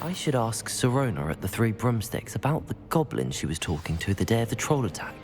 I should ask Sirona at the Three Broomsticks about the goblin she was talking to the day of the troll attack.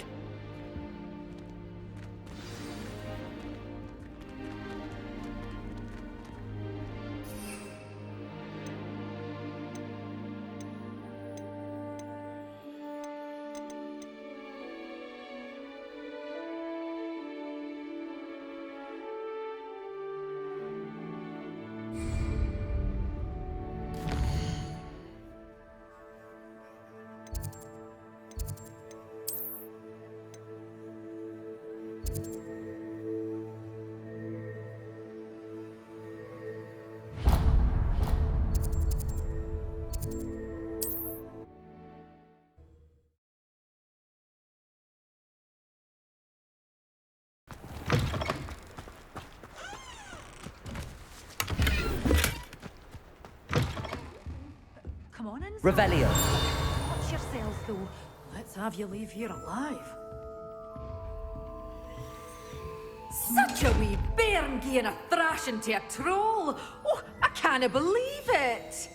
Come on inside. Revelio. Watch yourselves, though. Let's have you leave here alive. Such a wee bairn gieing a thrashing to a troll! Oh, I can't believe it!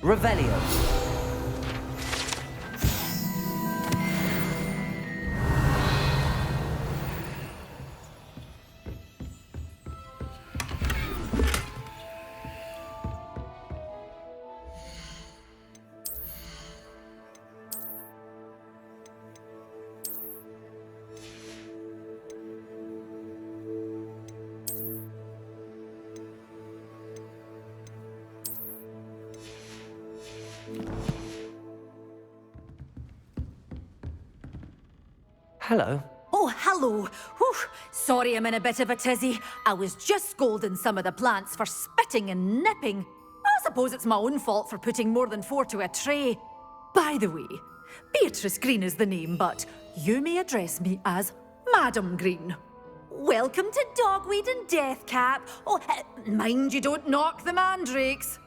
Revelio. Hello. Oh, hello. Whew. Sorry I'm in a bit of a tizzy. I was just scolding some of the plants for spitting and nipping. I suppose it's my own fault for putting more than 4 to a tray. By the way, Beatrice Green is the name, but you may address me as Madam Green. Welcome to Dogweed and Deathcap. Oh, mind you don't knock the mandrakes.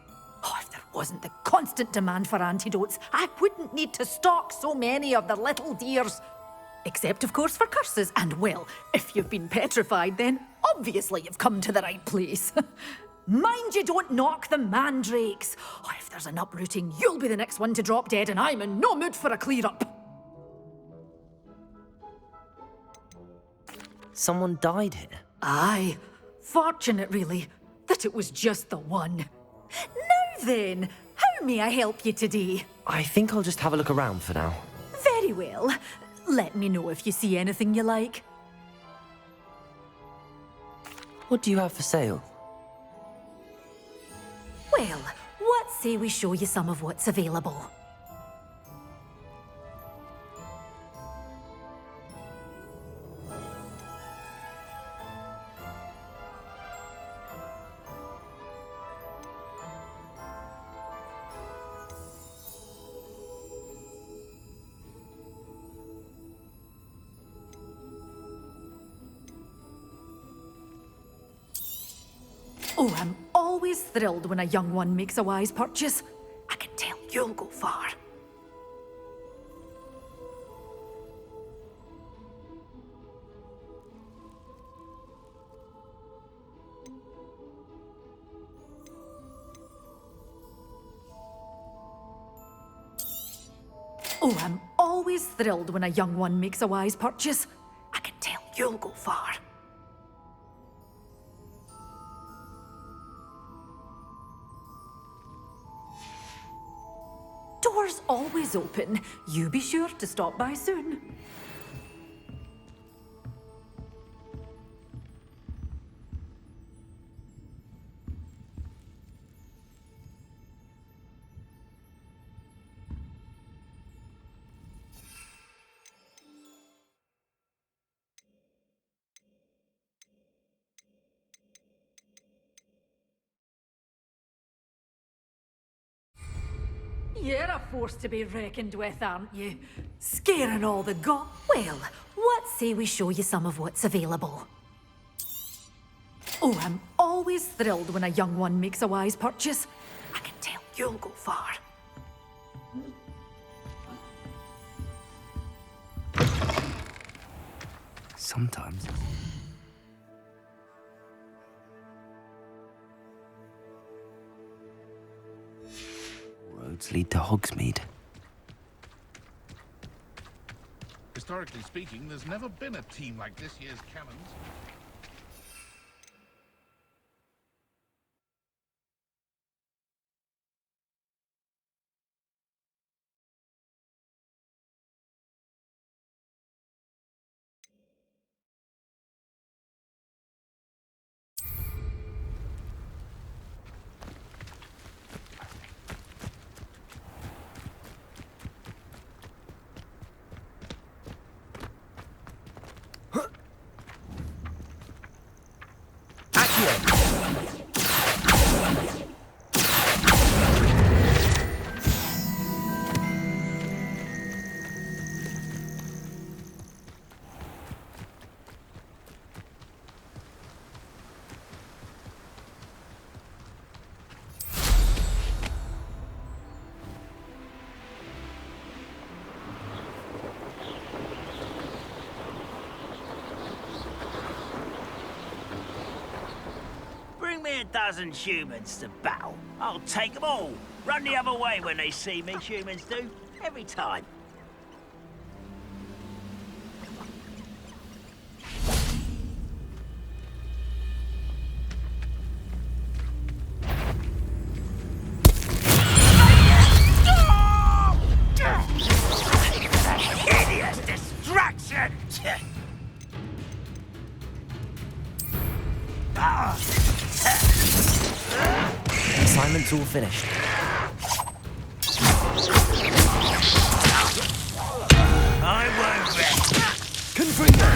Oh, if there wasn't the constant demand for antidotes, I wouldn't need to stock so many of the little dears. Except, of course, for curses. And, well, if you've been petrified, then obviously you've come to the right place. Mind you don't knock the mandrakes. Oh, if there's an uprooting, you'll be the next one to drop dead, and I'm in no mood for a clear-up. Someone died here. Aye. Fortunate, really, that it was just the one. Now then, how may I help you today? I think I'll just have a look around for now. Very well. Let me know if you see anything you like. What do you have for sale? Well, what say we show you some of what's available? Oh, I'm always thrilled when a young one makes a wise purchase. I can tell you'll go far. Oh, I'm always thrilled when a young one makes a wise purchase. I can tell you'll go far. Doors always open. You be sure to stop by soon. You're a force to be reckoned with, aren't you? Scaring all the Well, what say we show you some of what's available? Oh, I'm always thrilled when a young one makes a wise purchase. I can tell you'll go far. Sometimes. Roads lead to Hogsmeade. Historically speaking, there's never been a team like this year's cannons. Bring me a dozen humans to battle. I'll take them all. Run the other way when they see me, humans do. Every time. Hideous distraction! Assignment's all finished. I won't rest. Confringo!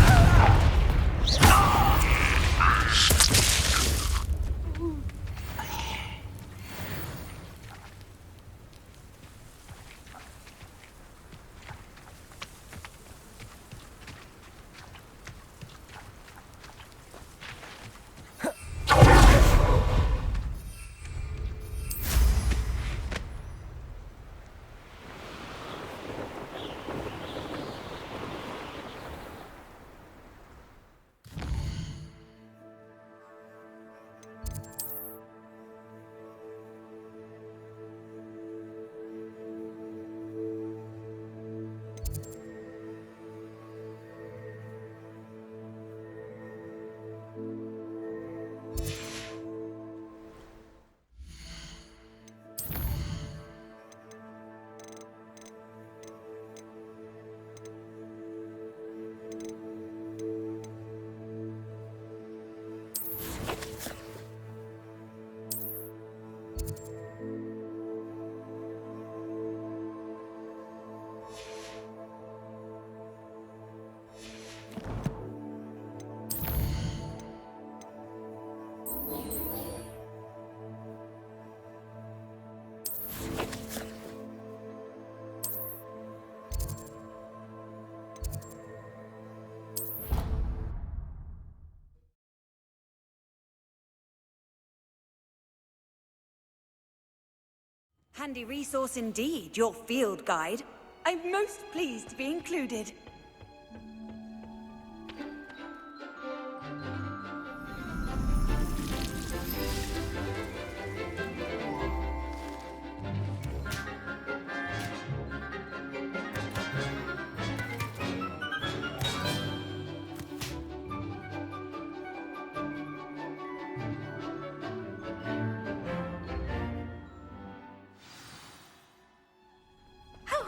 Handy resource indeed, your field guide. I'm most pleased to be included.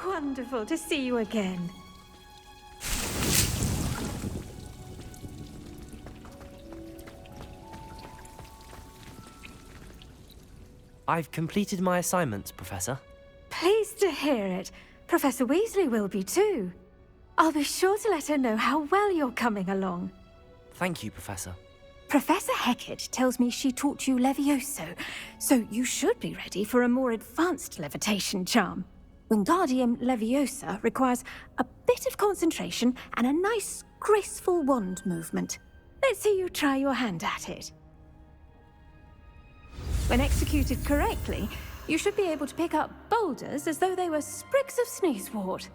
Wonderful to see you again. I've completed my assignments, Professor. Pleased to hear it. Professor Weasley will be too. I'll be sure to let her know how well you're coming along. Thank you, Professor. Professor Hecat tells me she taught you Levioso, so you should be ready for a more advanced levitation charm. Wingardium Leviosa requires a bit of concentration and a nice, graceful wand movement. Let's see you try your hand at it. When executed correctly, You should be able to pick up boulders as though they were sprigs of sneezewort.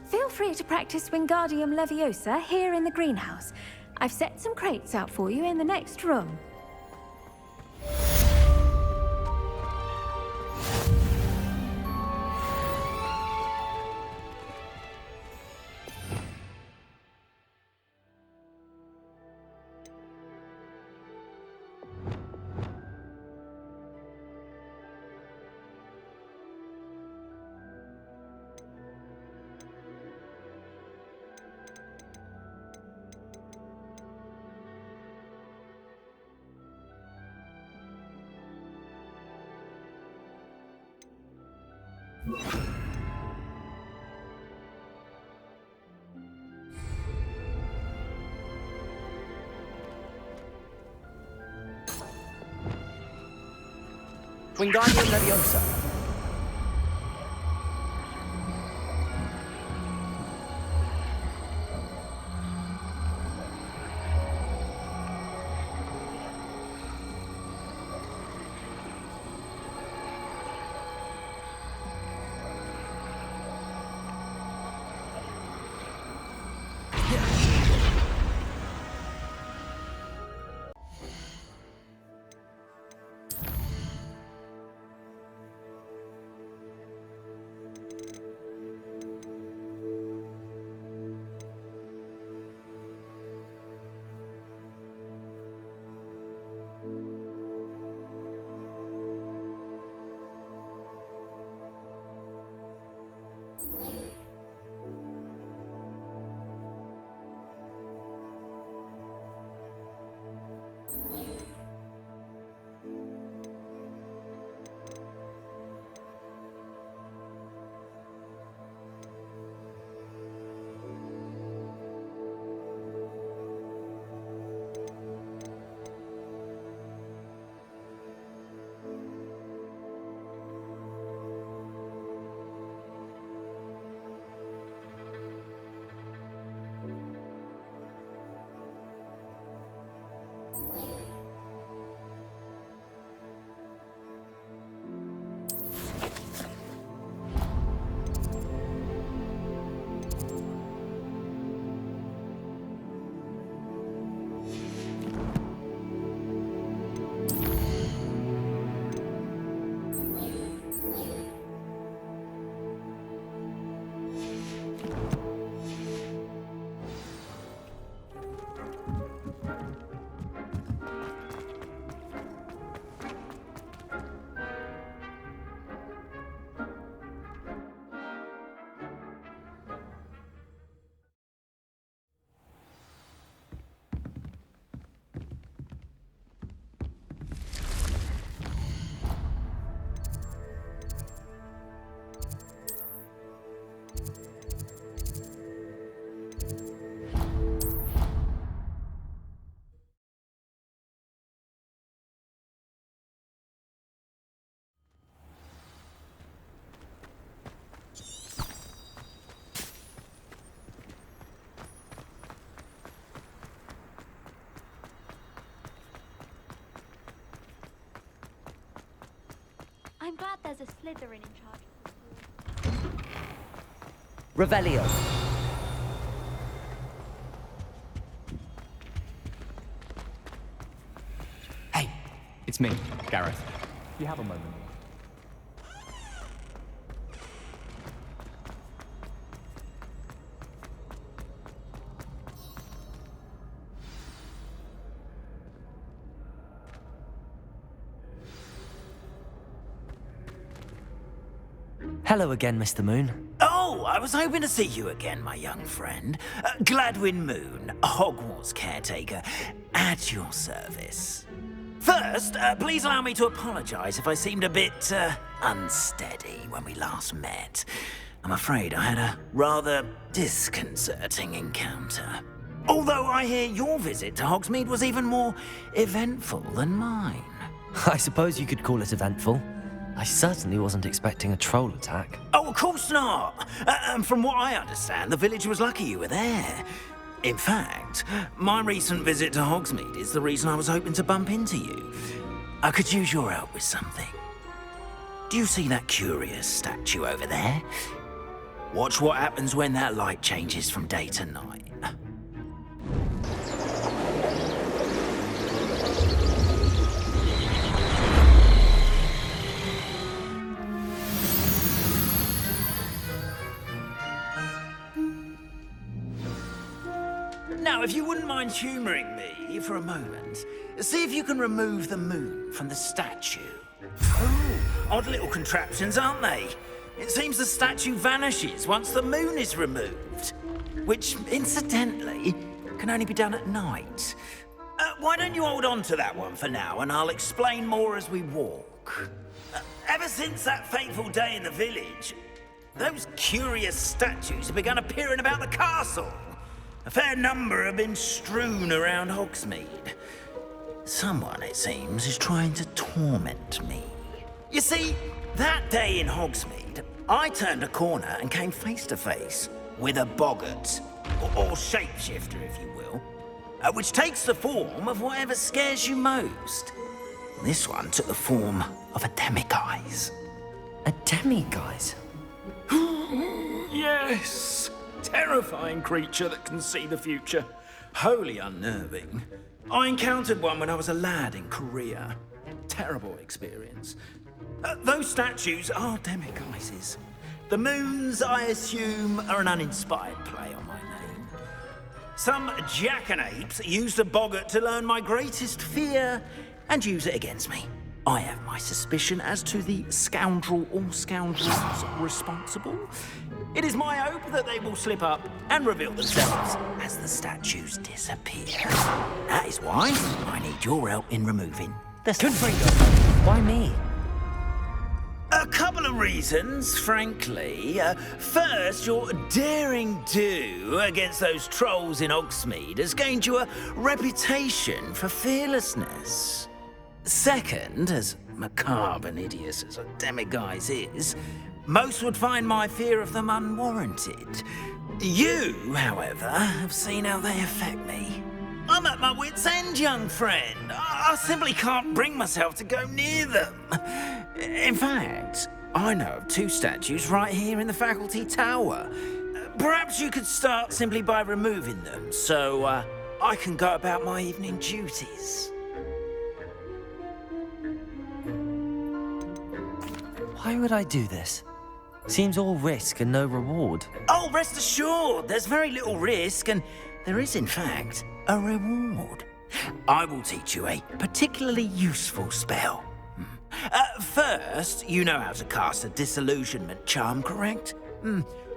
Feel free to practice Wingardium Leviosa here in the greenhouse. I've set some crates out for you in the next room. Wingardium Leviosa. I'm glad there's a Slytherin in charge. Revelio. Hey, it's me, Gareth. You have a moment. Hello again, Mr. Moon. Oh, I was hoping to see you again, my young friend. Gladwin Moon, Hogwarts caretaker. at your service. First, please allow me to apologize if I seemed a bit unsteady when we last met. I'm afraid I had a rather disconcerting encounter. Although I hear your visit to Hogsmeade was even more eventful than mine. I suppose you could call it eventful. I certainly wasn't expecting a troll attack. Oh, of course not. And from what I understand, the village was lucky you were there. In fact, my recent visit to Hogsmeade is the reason I was hoping to bump into you. I could use your help with something. Do you see that curious statue over there? Watch what happens when that light changes from day to night. Now, if you wouldn't mind humouring me for a moment, see if you can remove the moon from the statue. Oh, odd little contraptions, aren't they? It seems the statue vanishes once the moon is removed, which, incidentally, can only be done at night. Why don't you hold on to that one for now, and I'll explain more as we walk. Ever since that fateful day in the village, those curious statues have begun appearing about the castle. A fair number have been strewn around Hogsmeade. Someone, it seems, is trying to torment me. You see, that day in Hogsmeade, I turned a corner and came face to face with a boggart, or shapeshifter, if you will, which takes the form of whatever scares you most. This one took the form of a demiguise. A demiguise? Yes! Terrifying creature that can see the future. Wholly unnerving. I encountered one when I was a lad in Korea. Terrible experience. Those statues are demiguises. The moons, I assume, are an uninspired play on my name. Some jackanapes used a boggart to learn my greatest fear and use it against me. I have my suspicion as to the scoundrel or scoundrels responsible. It is my hope that they will slip up and reveal themselves as the statues disappear. That is why I need your help in removing the statues. Why me? A couple of reasons, frankly. First, your daring do against those trolls in Hogsmeade has gained you a reputation for fearlessness. Second, as macabre and hideous as a demiguise is, most would find my fear of them unwarranted. You, however, have seen how they affect me. I'm at my wit's end, young friend. I simply can't bring myself to go near them. In fact, I know of two statues right here in the faculty tower. Perhaps you could start simply by removing them, so I can go about my evening duties. Why would I do this? Seems all risk and no reward. Oh, rest assured, there's very little risk, and there is, in fact, a reward. I will teach you a particularly useful spell. First, you know how to cast a disillusionment charm, correct?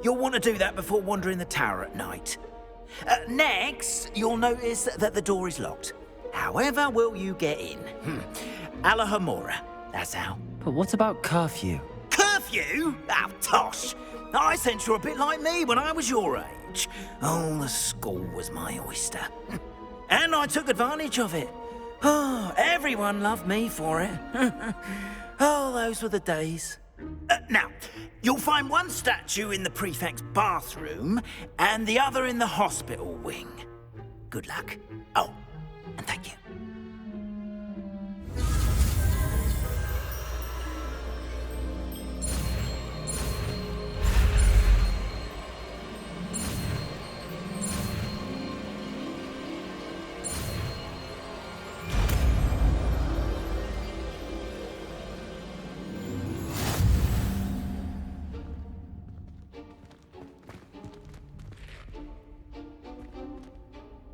You'll want to do that before wandering the tower at night. Next, you'll notice that the door is locked. However will you get in? Alohamora, that's how. But what about curfew? Curfew? Oh, tosh. I sense you're a bit like me when I was your age. Oh, the school was my oyster. And I took advantage of it. Oh, everyone loved me for it. Oh, those were the days. Now, you'll find one statue in the prefect's bathroom and the other in the hospital wing. Good luck. Oh, and thank you.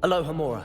Alohamora.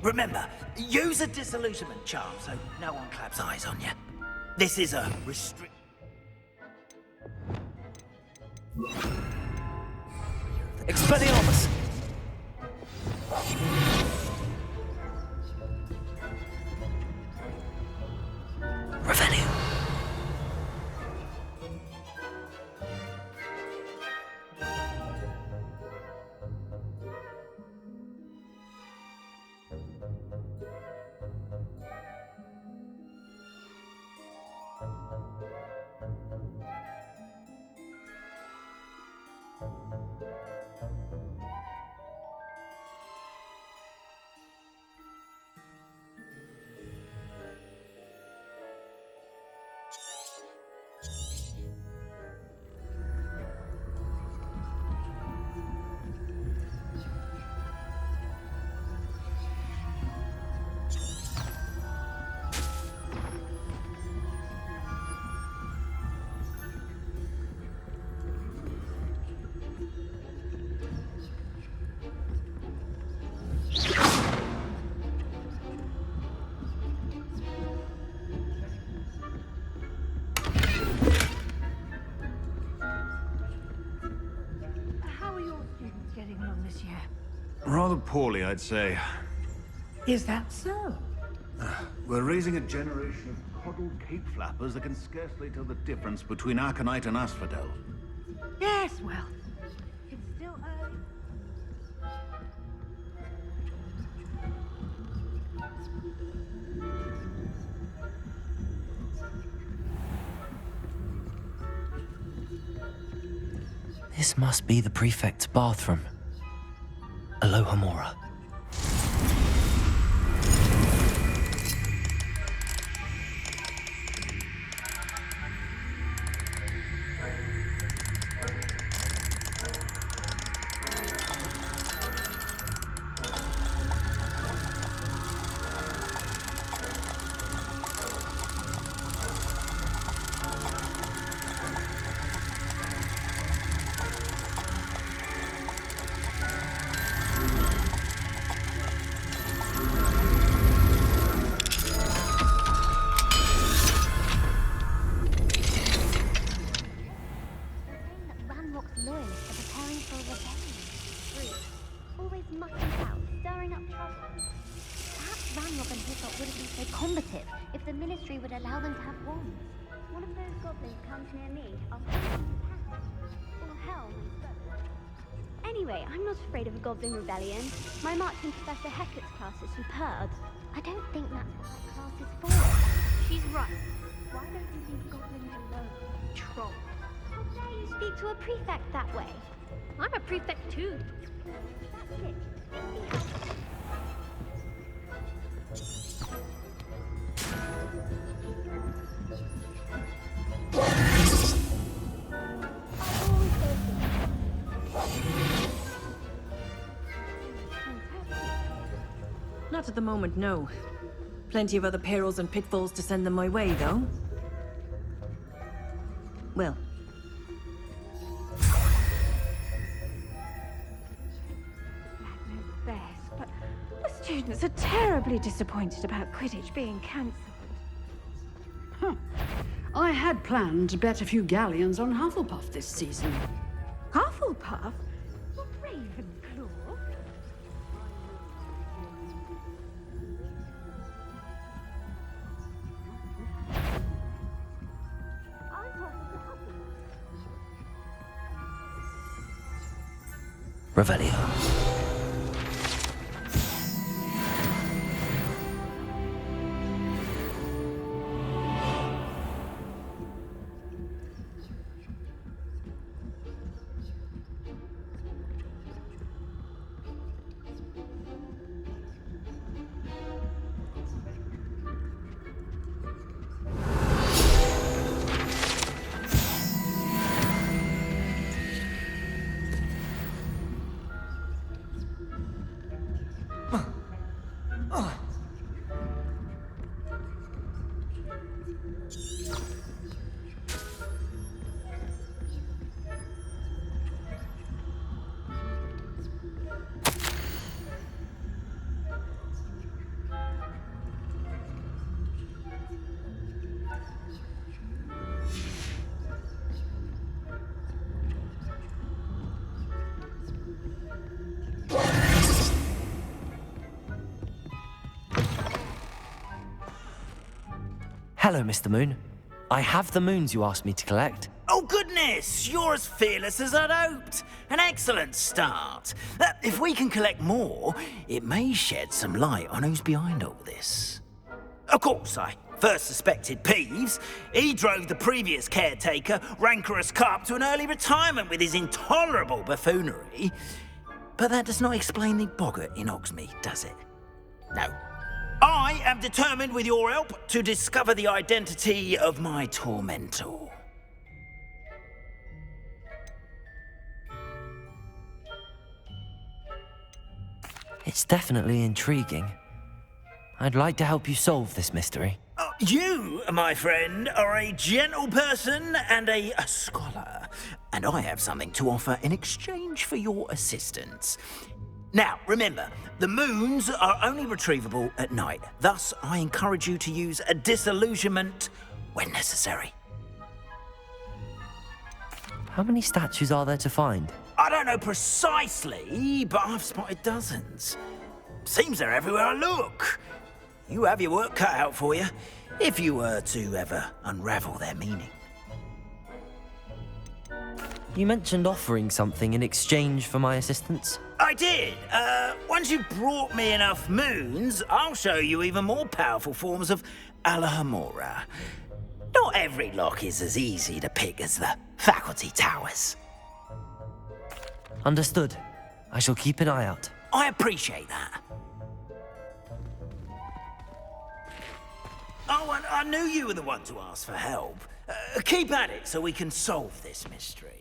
Remember, use a disillusionment charm so no one claps eyes on you. This is a restrict... Expelliarmus! Revenue. Rather poorly, I'd say. Is that so? We're raising a generation of coddled cape flappers that can scarcely tell the difference between Aconite and Asphodel. Yes, well, it's still early. This must be the prefect's bathroom. Alohamora. Anyway, I'm not afraid of a goblin rebellion. My marching Professor Hecat's class is superb. I don't think that's what that class is for. She's right. Why don't you leave goblins alone, troll? How dare you speak to a prefect that way? I'm a prefect too. That's it. Not at the moment, no. Plenty of other perils and pitfalls to send them my way, though. Well. That knows best, but the students are terribly disappointed about Quidditch being cancelled. I had planned to bet a few galleons on Hufflepuff this season. Hufflepuff? Not Ravenclaw? Revelio. Hello, Mr. Moon. I have the moons you asked me to collect. Oh, goodness! You're as fearless as I'd hoped. An excellent start. If we can collect more, it may shed some light on who's behind all this. Of course, I first suspected Peeves. He drove the previous caretaker, Rancorous Carp, to an early retirement with his intolerable buffoonery. But that does not explain the boggart in Hogsmeade, does it? No. I am determined, with your help, to discover the identity of my tormentor. It's definitely intriguing. I'd like to help you solve this mystery. You, my friend, are a gentle person and a scholar, and I have something to offer in exchange for your assistance. Now, remember, the moons are only retrievable at night. Thus, I encourage you to use a disillusionment when necessary. How many statues are there to find? I don't know precisely, but I've spotted dozens. Seems they're everywhere I look. You have your work cut out for you, if you were to ever unravel their meaning. You mentioned offering something in exchange for my assistance. I did. Once you've brought me enough moons, I'll show you even more powerful forms of Alohamora. Not every lock is as easy to pick as the faculty towers. Understood. I shall keep an eye out. I appreciate that. Oh, and I knew you were the one to ask for help. Keep at it so we can solve this mystery.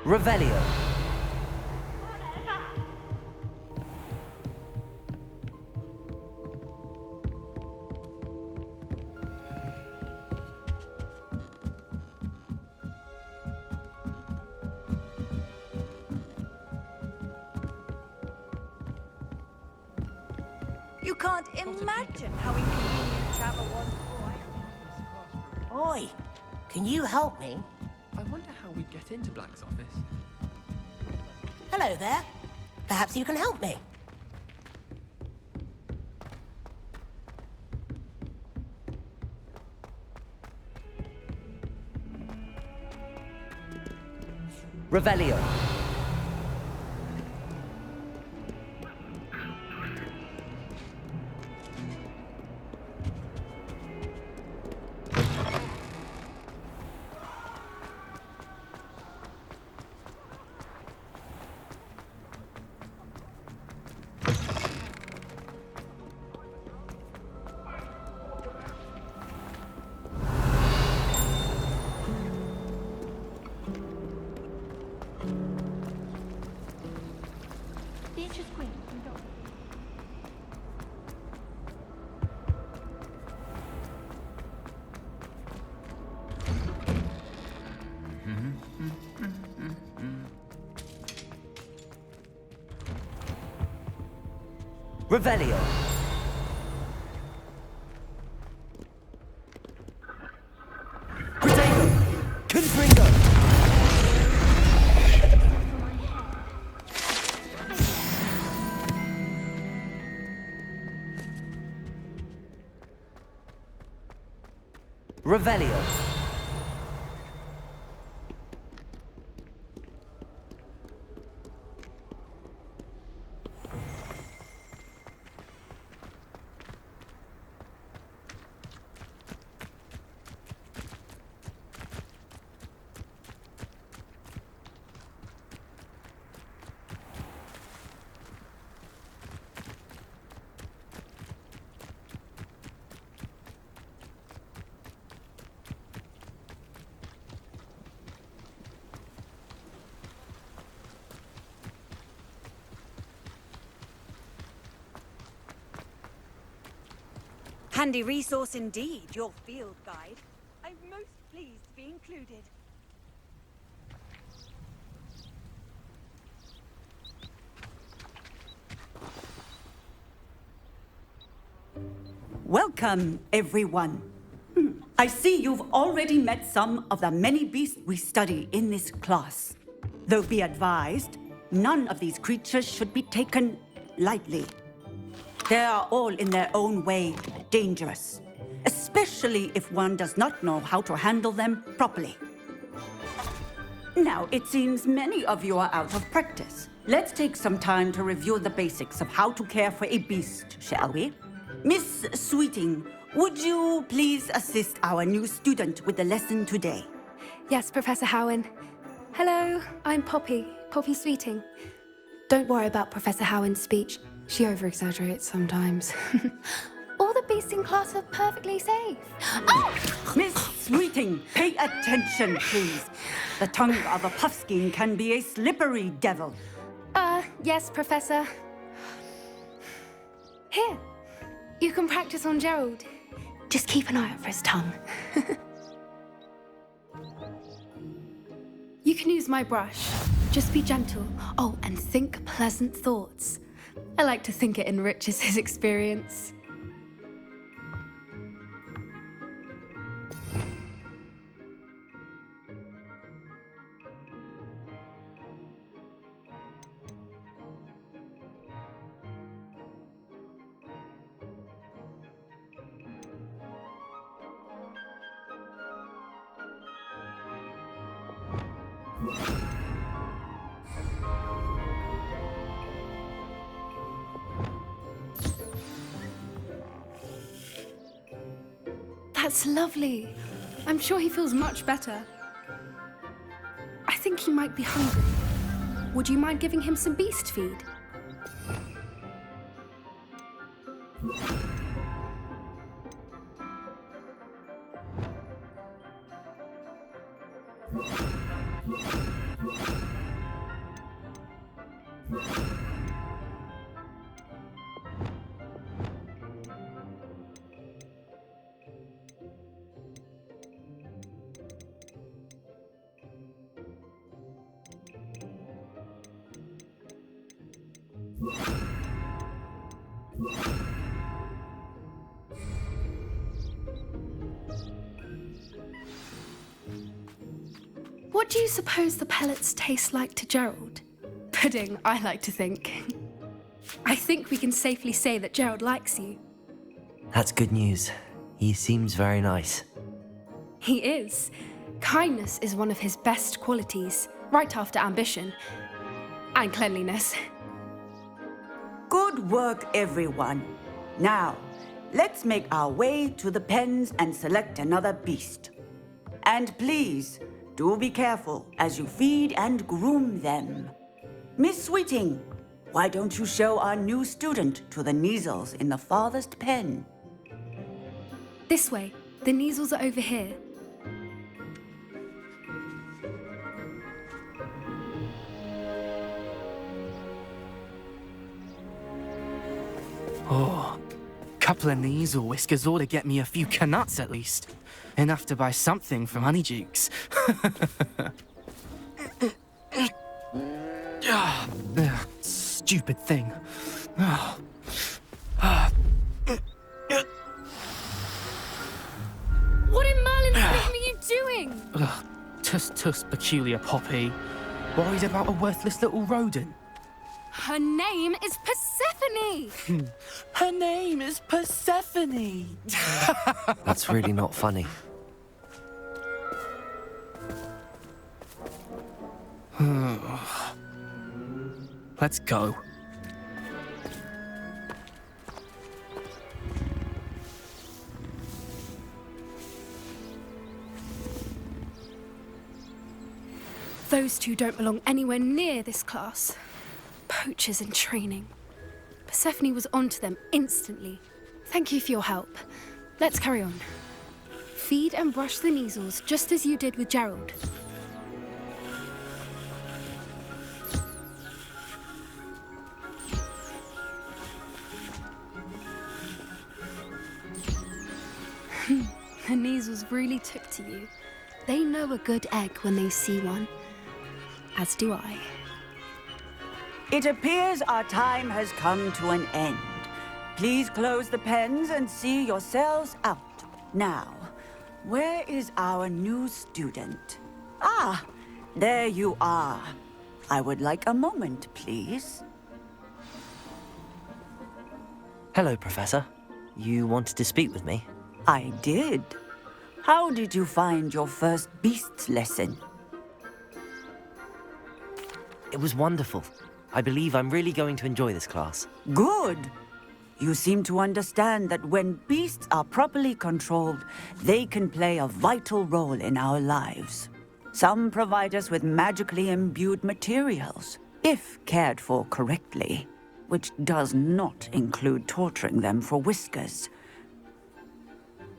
Revelio. You can't imagine how inconvenient travel was. Oi, can you help me? I wonder how we'd get into Black's office. Hello there. Perhaps you can help me. Revelio. Revelio. Protego. Confringo. Revelio. handy resource indeed, your field guide. I'm most pleased to be included. Welcome, everyone. I see you've already met some of the many beasts we study in this class. Though be advised, none of these creatures should be taken lightly. They are all in their own way dangerous, especially if one does not know how to handle them properly. Now, it seems many of you are out of practice. Let's take some time to review the basics of how to care for a beast, shall we? Miss Sweeting, would you please assist our new student with the lesson today? Yes, Professor Howin. Hello, I'm Poppy Sweeting. Don't worry about Professor Howin's speech. She over-exaggerates sometimes. All the beasts in class are perfectly safe. Oh! Miss Sweeting, pay attention, please. The tongue of a puffskein can be a slippery devil. Yes, Professor. Here, you can practice on Gerald. Just keep an eye out for his tongue. You can use my brush. Just be gentle. Oh, and think pleasant thoughts. I like to think it enriches his experience. That's lovely. I'm sure he feels much better. I think he might be hungry. Would you mind giving him some beast feed? What do you suppose the pellets taste like to Gerald? Pudding, I like to think. I think we can safely say that Gerald likes you. That's good news. He seems very nice. He is. Kindness is one of his best qualities, right after ambition. And cleanliness. Good work, everyone. Now, let's make our way to the pens and select another beast. And please, do be careful as you feed and groom them. Miss Sweeting, why don't you show our new student to the Neasels in the farthest pen? This way. The Neasels are over here. Oh, couple of Neasel whiskers ought to get me a few canuts at least. Enough to buy something from Honeydukes. Stupid thing. What in Merlin's name are you doing? Tuss, peculiar Poppy. Worried about a worthless little rodent? Her name is Persephone! Her name is Persephone! That's really not funny. Let's go. Those two don't belong anywhere near this class. Poachers in training. Persephone was onto them instantly. Thank you for your help. Let's carry on. Feed and brush the Neasels just as you did with Gerald. Sneasels really took to you. They know a good egg when they see one. As do I. It appears our time has come to an end. Please close the pens and see yourselves out. Now, where is our new student? Ah, there you are. I would like a moment, please. Hello, Professor. You wanted to speak with me? I did. How did you find your first beasts lesson? It was wonderful. I believe I'm really going to enjoy this class. Good. You seem to understand that when beasts are properly controlled, they can play a vital role in our lives. Some provide us with magically imbued materials, if cared for correctly, which does not include torturing them for whiskers.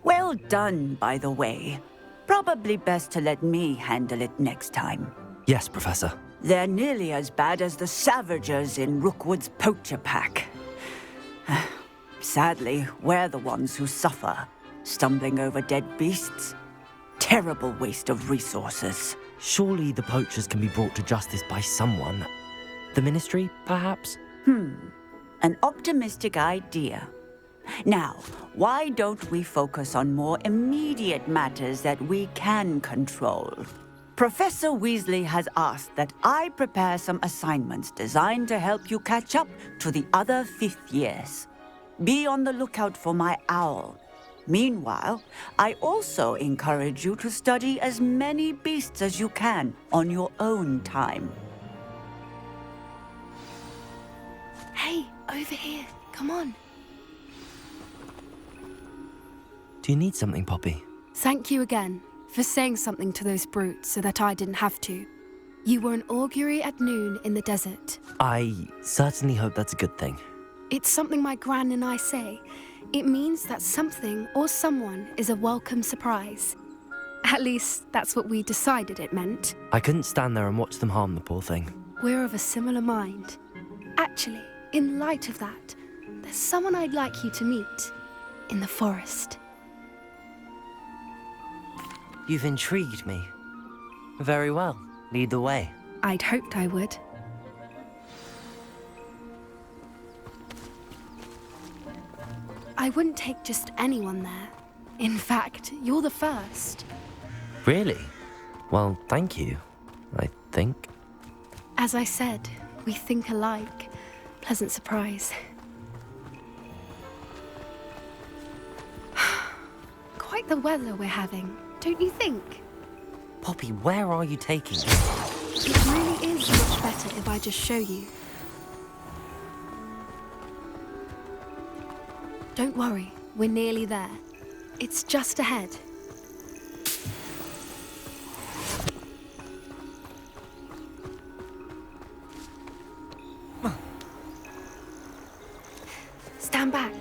Well done, by the way. Probably best to let me handle it next time. Yes, Professor. They're nearly as bad as the Savagers in Rookwood's poacher pack. Sadly, we're the ones who suffer, stumbling over dead beasts. Terrible waste of resources. Surely the poachers can be brought to justice by someone. The Ministry, perhaps? An optimistic idea. Now, why don't we focus on more immediate matters that we can control? Professor Weasley has asked that I prepare some assignments designed to help you catch up to the other fifth years. Be on the lookout for my owl. Meanwhile, I also encourage you to study as many beasts as you can on your own time. Hey, over here. Come on. Do you need something, Poppy? Thank you again for saying something to those brutes so that I didn't have to. You were an augury at noon in the desert. I certainly hope that's a good thing. It's something my gran and I say. It means that something or someone is a welcome surprise. At least, that's what we decided it meant. I couldn't stand there and watch them harm the poor thing. We're of a similar mind. Actually, in light of that, there's someone I'd like you to meet. In the forest. You've intrigued me. Very well. Lead the way. I'd hoped I would. I wouldn't take just anyone there. In fact, you're the first. Really? Well, thank you, I think. As I said, we think alike. Pleasant surprise. Quite the weather we're having, don't you think? Poppy, where are you taking me? It really is much better if I just show you. Don't worry, we're nearly there. It's just ahead. Stand back.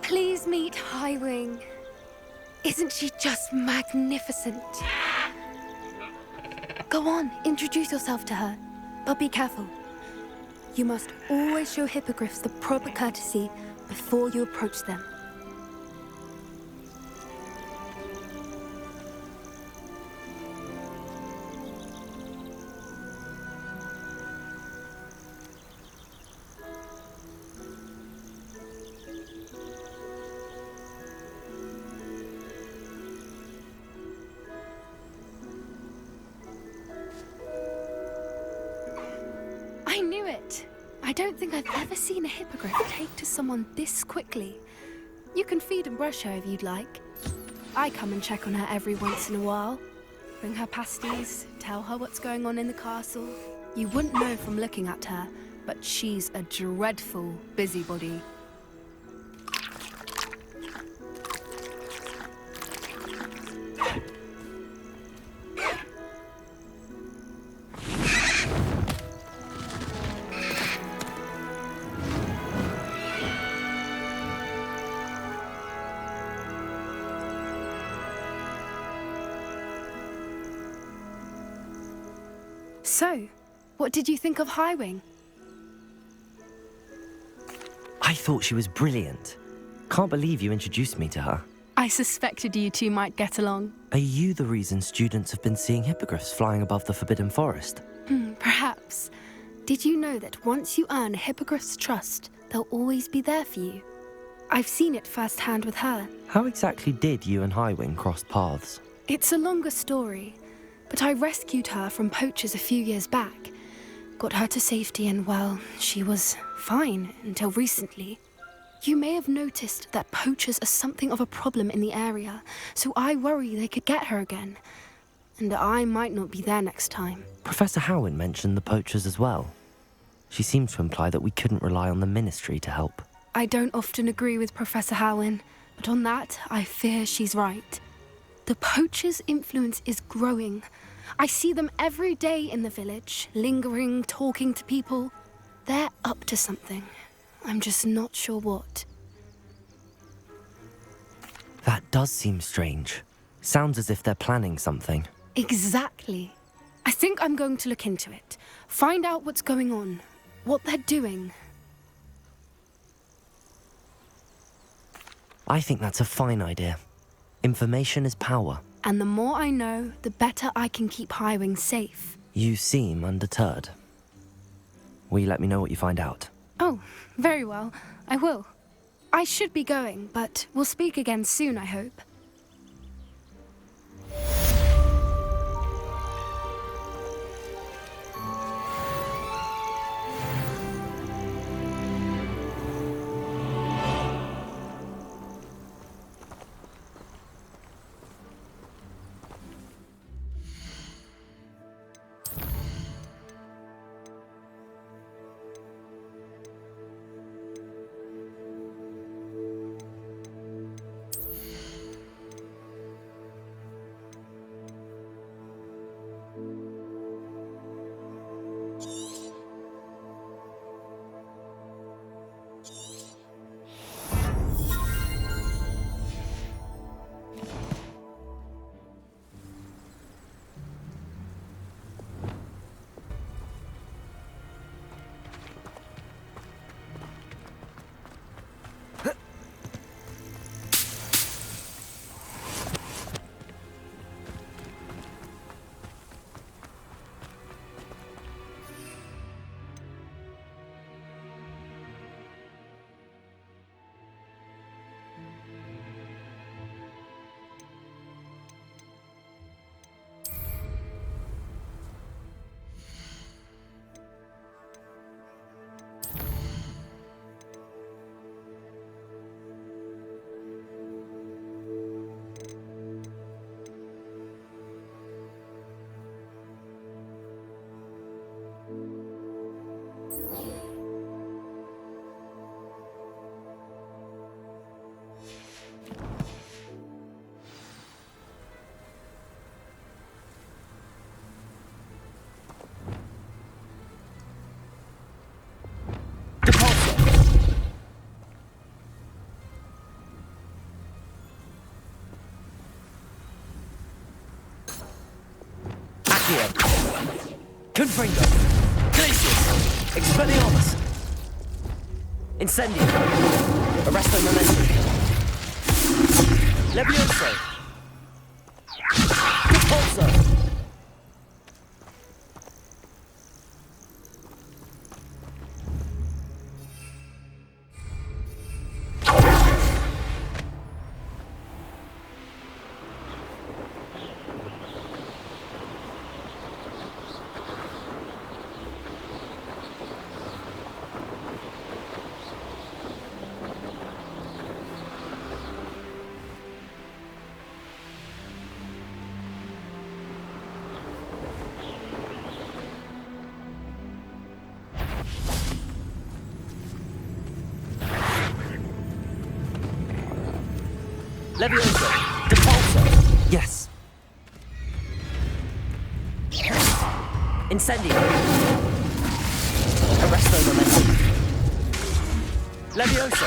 Please meet Highwing. Isn't she just magnificent? Go on, introduce yourself to her. But be careful. You must always show hippogriffs the proper courtesy before you approach them. I knew it! I don't think I've ever seen a hippogriff take to someone this quickly. You can feed and brush her if you'd like. I come and check on her every once in a while. Bring her pasties, tell her what's going on in the castle. You wouldn't know from looking at her, but she's a dreadful busybody. So, what did you think of Highwing? I thought she was brilliant. Can't believe you introduced me to her. I suspected you two might get along. Are you the reason students have been seeing hippogriffs flying above the Forbidden Forest? Perhaps. Did you know that once you earn a hippogriff's trust, they'll always be there for you? I've seen it firsthand with her. How exactly did you and Highwing cross paths? It's a longer story, but I rescued her from poachers a few years back. Got her to safety and, well, she was fine until recently. You may have noticed that poachers are something of a problem in the area, so I worry they could get her again. And I might not be there next time. Professor Howin mentioned the poachers as well. She seemed to imply that we couldn't rely on the Ministry to help. I don't often agree with Professor Howin, but on that, I fear she's right. The poachers' influence is growing. I see them every day in the village, lingering, talking to people. They're up to something. I'm just not sure what. That does seem strange. Sounds as if they're planning something. Exactly. I think I'm going to look into it. Find out what's going on, what they're doing. I think that's a fine idea. Information is power. And the more I know, the better I can keep Highwing safe. You seem undeterred. Will you let me know what you find out? Oh, very well. I will. I should be going, but we'll speak again soon, I hope. Confringo! Glacius! Expelliarmus! Incendio! Arresto Momentum! Levioso! Repulso! Levioso! Depulso! Yes. Incendio! Arresto Momentum! Levioso!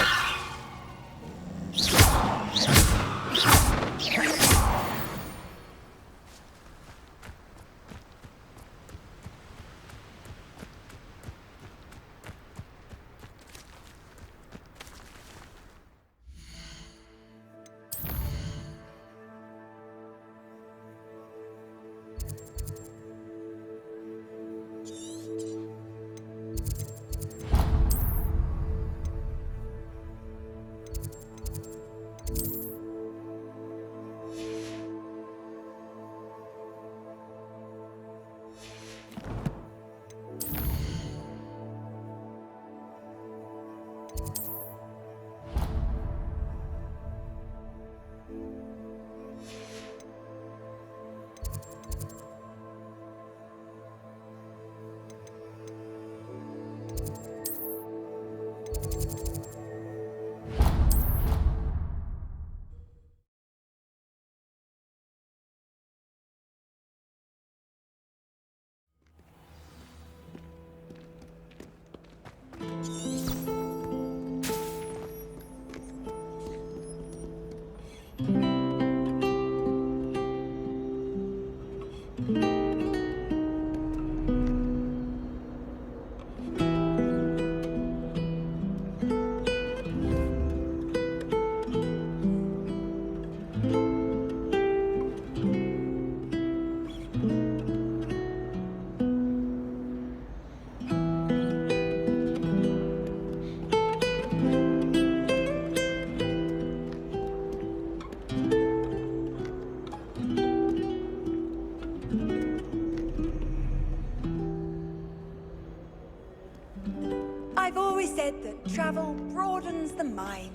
I've always said that travel broadens the mind.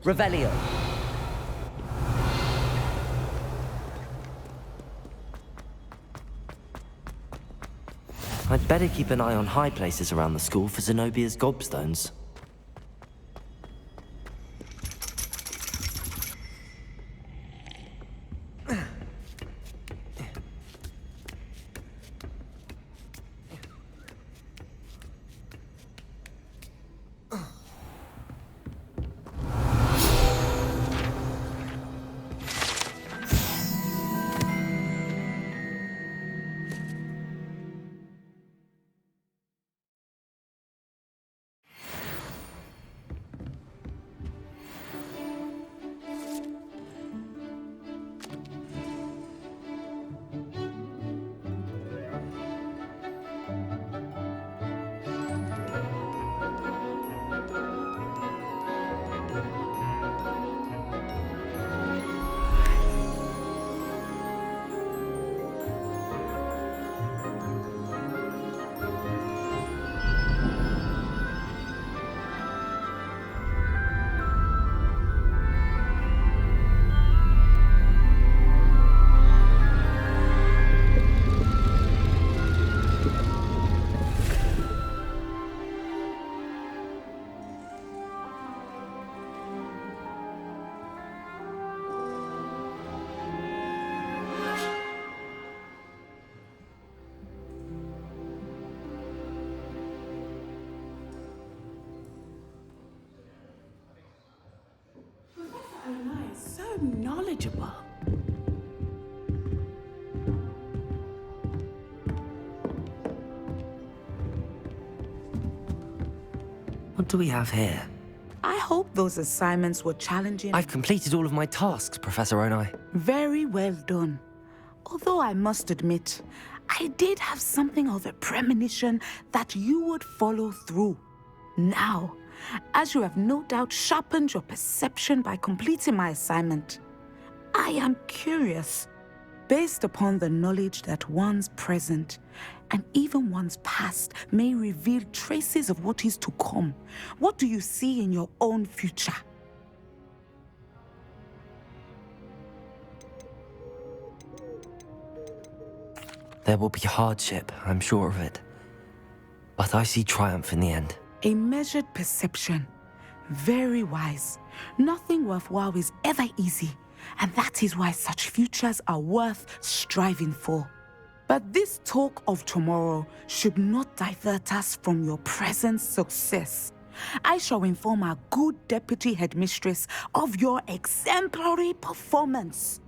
Revelio. I'd better keep an eye on high places around the school for Zenobia's gobstones. So knowledgeable. What do we have here? I hope those assignments were challenging. I've completed all of my tasks, Professor Onai. Very well done. Although I must admit, I did have something of a premonition that you would follow through. Now, as you have no doubt sharpened your perception by completing my assignment, I am curious, based upon the knowledge that one's present and even one's past may reveal traces of what is to come. What do you see in your own future? There will be hardship, I'm sure of it. But I see triumph in the end. A measured perception. Very wise. Nothing worthwhile is ever easy, and that is why such futures are worth striving for. But this talk of tomorrow should not divert us from your present success. I shall inform our good deputy headmistress of your exemplary performance.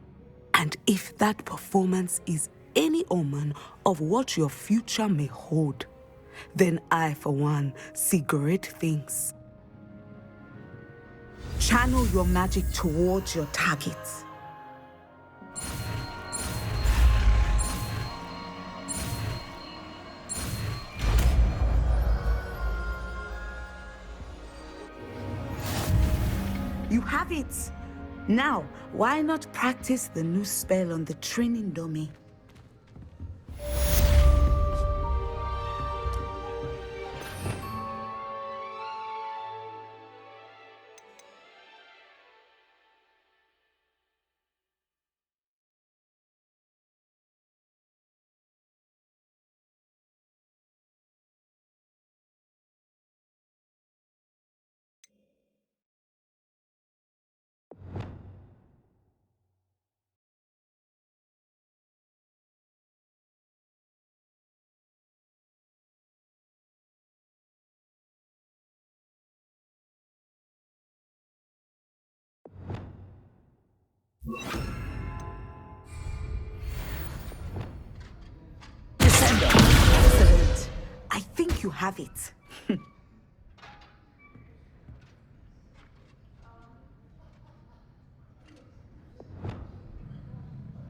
And if that performance is any omen of what your future may hold, then I, for one, see great things. Channel your magic towards your targets. You have it! Now, why not practice the new spell on the training dummy? Excellent. I think you have it.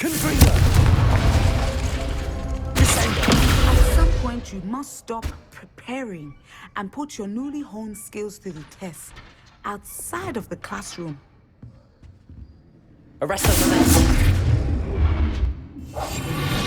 At some point, you must stop preparing and put your newly honed skills to the test outside of the classroom. Arrest the momentum.